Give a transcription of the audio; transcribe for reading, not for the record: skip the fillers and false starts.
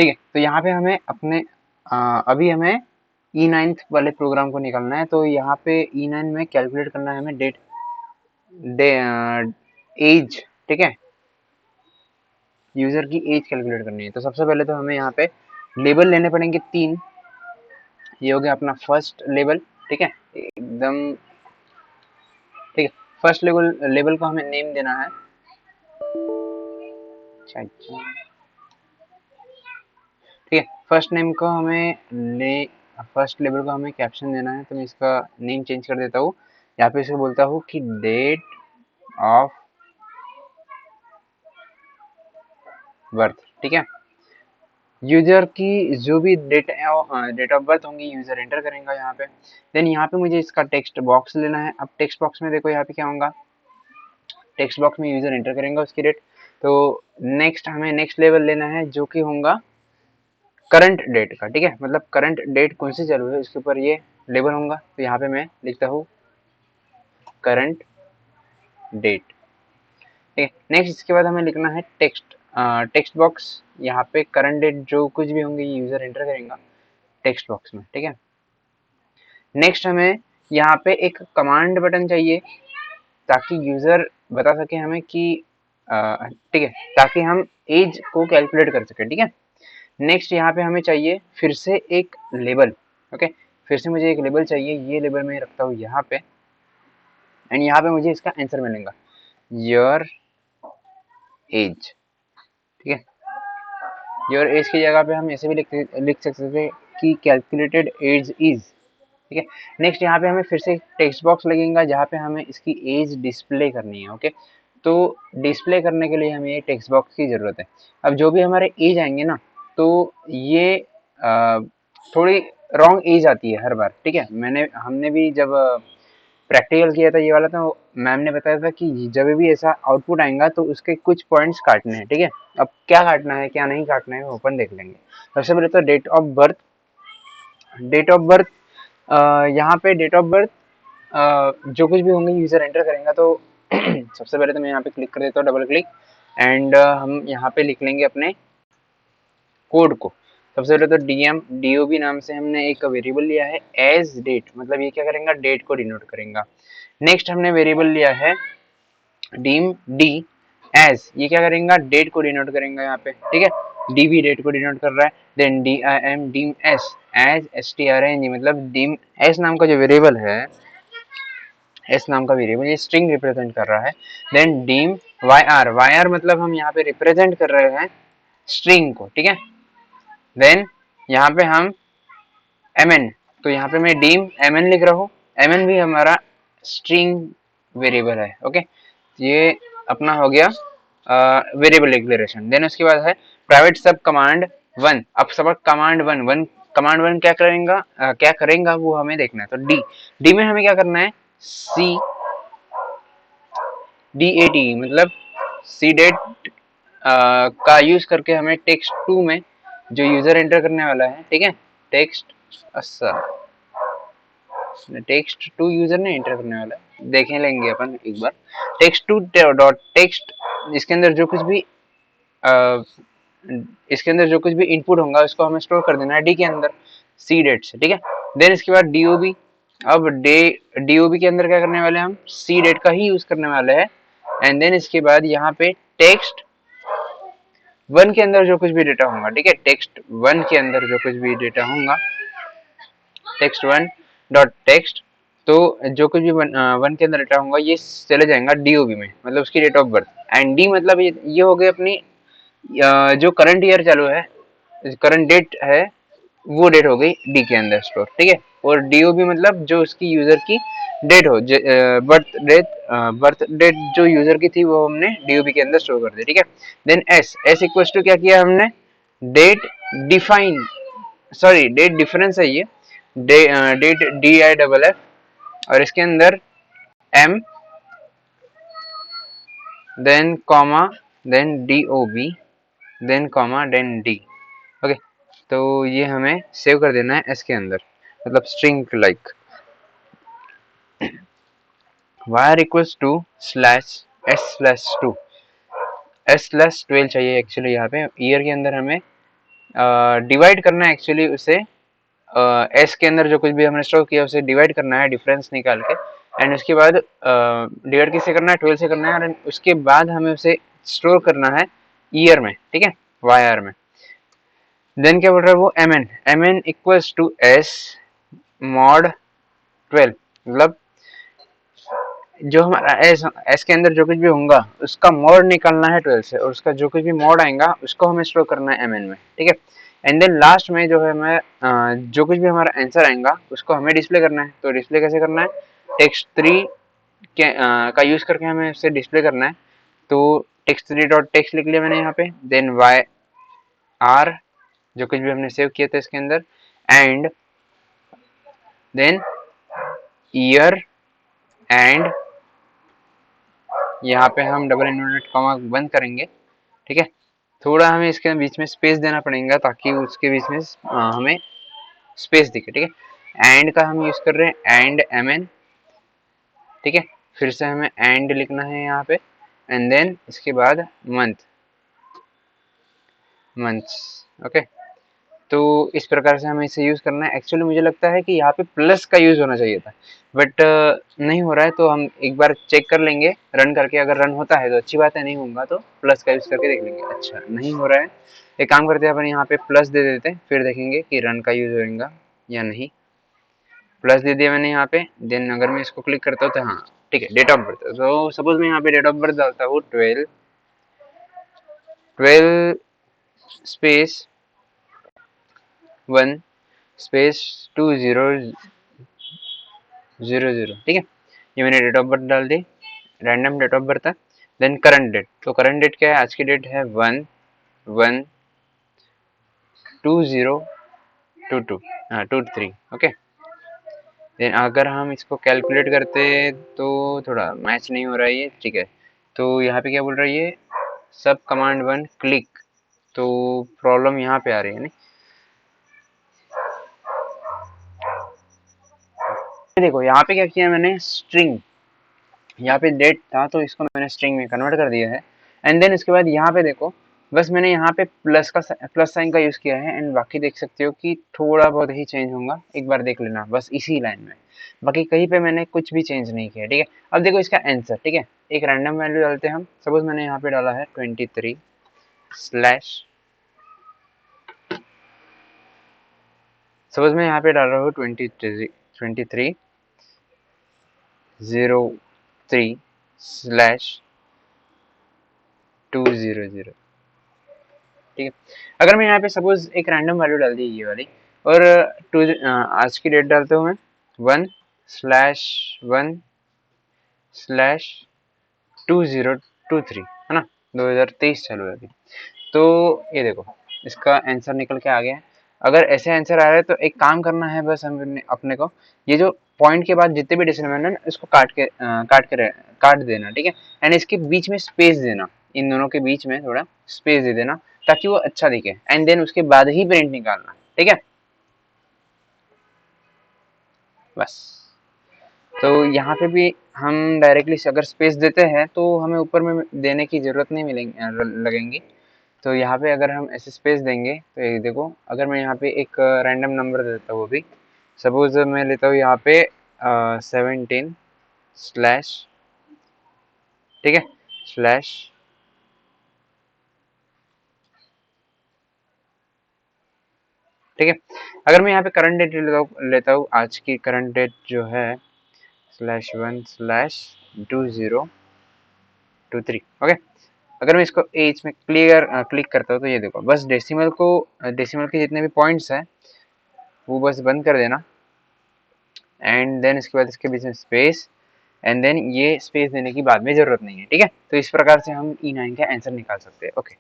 ठीक है। तो यहाँ पे हमें अपने अभी हमें E9 वाले प्रोग्राम को निकालना है। तो यहाँ पे E9 में कैलकुलेट करना है हमें डेट एज, ठीक है, यूजर की एज कैलकुलेट करनी है। तो सबसे पहले तो हमें यहाँ पे लेबल लेने पड़ेंगे 3। ये हो गया अपना फर्स्ट लेबल, ठीक है, एकदम ठीक है। फर्स्ट लेबल को हमें नेम देना है। ठीक है, फर्स्ट नेम को हमें फर्स्ट लेबल को हमें कैप्शन देना है। तो मैं इसका नेम चेंज कर देता हूँ। यहाँ पे इसको बोलता हूँ कि डेट ऑफ बर्थ, ठीक है। यूजर की जो भी डेट ऑफ बर्थ होंगी यूजर एंटर करेंगे यहाँ पे। देन यहाँ पे मुझे इसका टेक्स्ट बॉक्स लेना है। अब टेक्स्ट बॉक्स में देखो यहाँ पे क्या होगा, टेक्स्ट बॉक्स में यूजर एंटर करेंगे उसकी डेट। तो नेक्स्ट हमें नेक्स्ट लेवल लेना है जो कि होगा करंट डेट का, ठीक है, मतलब करंट डेट कौन सी चालू है उसके ऊपर ये लेबल होगा। तो यहाँ पे मैं लिखता हूँ करंट डेट, ठीक है। नेक्स्ट इसके बाद हमें लिखना है टेक्स्ट बॉक्स। यहाँ पे करंट डेट जो कुछ भी होंगे यूजर एंटर करेगा टेक्स्ट बॉक्स में, ठीक है। नेक्स्ट हमें यहाँ पे एक कमांड बटन चाहिए ताकि यूजर बता सके हमें कि ठीक है, ताकि हम एज को कैलकुलेट कर सके, ठीक है। नेक्स्ट यहाँ पे हमें चाहिए फिर से एक लेबल, ओके, फिर से मुझे एक लेबल चाहिए। ये लेबल मैं रखता हूँ यहाँ पे, एंड यहाँ पे मुझे इसका आंसर मिलेगा योर एज, ठीक है। योर एज की जगह पे हम ऐसे भी लिख सकते थे कि कैलकुलेटेड एज इज, ठीक है। नेक्स्ट यहाँ पे हमें फिर से टेक्स्ट बॉक्स लगेगा जहाँ पे हमें इसकी एज डिस्प्ले करनी है, ओके। तो डिस्प्ले करने के लिए हमें ये टेक्स्ट बॉक्स की ज़रूरत है। अब जो भी हमारे एज आएंगे ना, तो ये थोड़ी रॉन्ग एज आती है हर बार, ठीक है। हमने भी जब प्रैक्टिकल किया था ये वाला, तो मैम ने बताया था कि जब भी ऐसा आउटपुट आएगा तो उसके कुछ पॉइंट्स काटने हैं, ठीक है। अब क्या काटना है क्या नहीं काटना है वो अपन देख लेंगे। सबसे पहले तो डेट ऑफ बर्थ यहाँ पे डेट ऑफ बर्थ जो कुछ भी होंगे यूजर एंटर करेंगे। तो सबसे पहले तो मैं यहाँ पे क्लिक कर देता हूँ, डबल क्लिक, एंड हम यहाँ पे लिख लेंगे अपने कोड को। सबसे पहले तो DOB नाम से हमने एक वेरिएबल लिया है एज डेट, मतलब ये क्या करेंगे डेट को डिनोट करेंगे। नेक्स्ट हमने वेरिएबल लिया है डीम डी एज, ये क्या करेंगे डेट को डिनोट करेंगे यहाँ पे, ठीक है। डी भी डेट को डिनोट कर रहा है। Then DIM dim S as STRNG, मतलब डीम एस नाम का जो वेरिएबल है, एस नाम का वेरिएबल ये स्ट्रिंग रिप्रेजेंट कर रहा है। देन डीम वाई आर मतलब हम यहाँ पे रिप्रेजेंट कर रहे हैं स्ट्रिंग को, ठीक है। देन यहाँ पे हम mn, तो यहाँ पे मैं डीम mn लिख रहा हूँ। mn भी हमारा स्ट्रिंग वेरिएबल है, ओके। ये अपना हो गया वेरिएबल डिक्लेरेशन। देन उसके बाद है प्राइवेट सब कमांड 1। अब सब कमांड वन क्या करेगा वो हमें देखना है। तो डी में हमें क्या करना है CDAT, मतलब सी डेट का यूज करके हमें टेक्स्ट 2 में जो यूजर एंटर करने वाला है, ठीक है, टेक्स्ट टू यूजर ने एंटर करने वाला है, देखें लेंगे अपन एक बार। टेक्स्ट टू डॉट टेक्स्ट, इसके अंदर जो कुछ भी इसके अंदर जो कुछ भी इनपुट होगा उसको हमें स्टोर कर देना है डी के अंदर सी डेट से, ठीक है। देन इसके बाद DOB। अब DOB के अंदर क्या करने वाले हैं हम सी डेट का ही यूज करने वाले हैं। एंड देन इसके बाद यहाँ पे टेक्स्ट 1 के अंदर जो कुछ भी डेटा होगा, ठीक है, टेक्स्ट 1 के अंदर जो कुछ भी डेटा होगा टेक्स्ट 1 डॉट टेक्स्ट, तो जो कुछ भी वन के अंदर डेटा होगा ये चले जाएगा DOB में, मतलब उसकी date of birth. And D मतलब ये हो गई अपनी जो करंट ईयर चालू है, करंट डेट है, वो डेट हो गई डी के अंदर स्टोर, ठीक है। और DOB मतलब जो उसकी यूजर की डेट हो, बर्थ डेट जो यूजर की थी वो हमने DOB के अंदर स्टोर कर दी, ठीक है। देन एस इक्वल्स टू क्या किया हमने date define, sorry date difference है ये, डेट DIFF, और इसके अंदर M, then comma, then DOB, then comma, then D, okay. तो ये हमें सेव कर देना है एस के अंदर, मतलब string like wire equals to slash S/2, S/12 चाहिए एक्चुअली। यहाँ पे ईयर के अंदर हमें डिवाइड करना है एक्चुअली उसे एस के अंदर जो कुछ भी हमने स्टोर किया उसे डिवाइड करना है डिफरेंस निकाल के, एंड उसके बाद डिवाइड किससे करना है, 12 से करना है, और उसके बाद हमें उसे स्टोर करना है ईयर में, ठीक है, वाई आर में। देन क्या बोल रहा है वो, M N equals to S mod 12, मतलब जो हमारा एस के अंदर जो कुछ भी होगा उसका मॉड निकालना है 12 से, और उसका जो कुछ भी मॉड आएगा उसको हमें स्टोर करना है एम एन में, ठीक है। एंड देन लास्ट में जो है हमें जो कुछ भी हमारा आंसर आएगा उसको हमें डिस्प्ले करना है। तो डिस्प्ले कैसे करना है, टेक्स्ट 3 का यूज करके हमें उसे डिस्प्ले करना है। तो टेक्स्ट 3 डॉट टेक्स्ट लिख लिया मैंने यहाँ पे, देन वाई आर जो कुछ भी हमने सेव किया था इसके अंदर, एंड देन ईयर, एंड यहाँ पे हम डबल इन्वर्टेड कॉमा बंद करेंगे, ठीक है। थोड़ा हमें इसके बीच में स्पेस देना पड़ेगा ताकि उसके बीच में हमें स्पेस दिखे, ठीक है। एंड का हम यूज कर रहे हैं, एंड एम एन, ठीक है। फिर से हमें एंड लिखना है यहाँ पे, एंड देन इसके बाद मंथ्स, ओके। तो इस प्रकार से हमें इसे यूज करना है। एक्चुअली मुझे लगता है कि यहाँ पे प्लस का यूज होना चाहिए था, बट नहीं हो रहा है, तो हम एक बार चेक कर लेंगे रन करके। अगर रन होता है तो अच्छी बात है, नहीं होगा तो प्लस का यूज करके देख लेंगे। अच्छा नहीं हो रहा है, एक काम करते हैं अपन यहाँ पे प्लस दे देते हैं, फिर देखेंगे कि रन का यूज होगा या नहीं। प्लस दे दिया मैंने यहाँ पे, देन अगर मैं इसको क्लिक करता हूँ तो हाँ ठीक है, डेट ऑफ बर्थ। तो सपोज मैं यहाँ पे डेट ऑफ बर्थ डालता हूँ 12 स्पेस 1 स्पेस 2000, ठीक है। ये मैंने डेट ऑफ बर्थ डाल दी, रैंडम डेट ऑफ बर्थ है। देन करंट डेट, तो करंट डेट क्या है, आज की डेट है 1/1/2022, हाँ 23, ओके। देन अगर हम इसको कैलकुलेट करते तो थोड़ा मैच नहीं हो रहा है ये, ठीक है। तो यहाँ पे क्या बोल रहा है ये, सब कमांड 1 क्लिक, तो प्रॉब्लम यहाँ पे आ रही है। नहीं देखो यहाँ पे क्या किया मैंने, स्ट्रिंग, यहाँ पे डेट था तो इसको मैंने स्ट्रिंग में कन्वर्ट कर दिया है। एंड देन इसके बाद यहाँ पे देखो, बस मैंने यहाँ पे प्लस साइन का यूज किया है, एंड बाकी देख सकते हो कि थोड़ा बहुत ही चेंज होगा, एक बार देख लेना बस इसी लाइन में, बाकी कहीं पे मैंने कुछ भी चेंज नहीं किया, ठीक है। अब देखो इसका आंसर, ठीक है, एक रैंडम वैल्यू डालते हैं हम। सपोज मैंने यहाँ पे डाला है 23 स्लैश, सपोज मैं यहाँ पे डाल रहा हूँ 2303/200, ठीक है। अगर मैं यहाँ पे सपोज एक रैंडम वैल्यू डाल दी ये वाली, और आज की डेट डालते हूँ मैं 1/1/2023, है ना, 2023 चालू है अभी। तो ये देखो इसका आंसर निकल के आ गया है। अगर ऐसे आंसर आ रहा है तो एक काम करना है बस हमने अपने को, ये जो पॉइंट के बाद जितने भी डेसिमल है ना इसको काट देना, ठीक है। एंड इसके बीच में स्पेस देना, इन दोनों के बीच में थोड़ा स्पेस दे देना ताकि वो अच्छा दिखे, एंड देन उसके बाद ही प्रिंट निकालना, ठीक है। बस तो यहाँ पे भी हम डायरेक्टली अगर स्पेस देते हैं तो हमें ऊपर में देने की जरूरत नहीं लगेंगी। तो यहाँ पे अगर हम ऐसे स्पेस देंगे तो ये देखो, अगर मैं यहाँ पे एक रैंडम नंबर देता हूँ, वो भी सपोज मैं लेता हूँ यहाँ पे 17 स्लैश, ठीक है, स्लैश, ठीक है। अगर मैं यहाँ पे करंट डेट लेता हूँ, आज की करंट डेट जो है /1/2023, ओके। अगर मैं इसको एज में क्लिक करता हूँ तो ये देखो, बस डेसिमल के जितने भी पॉइंट्स हैं वो बस बंद कर देना, एंड देन इसके बाद इसके बीच में स्पेस, एंड देन ये स्पेस देने की बाद में जरूरत नहीं है, ठीक है। तो इस प्रकार से हम E9 का आंसर निकाल सकते हैं, ओके।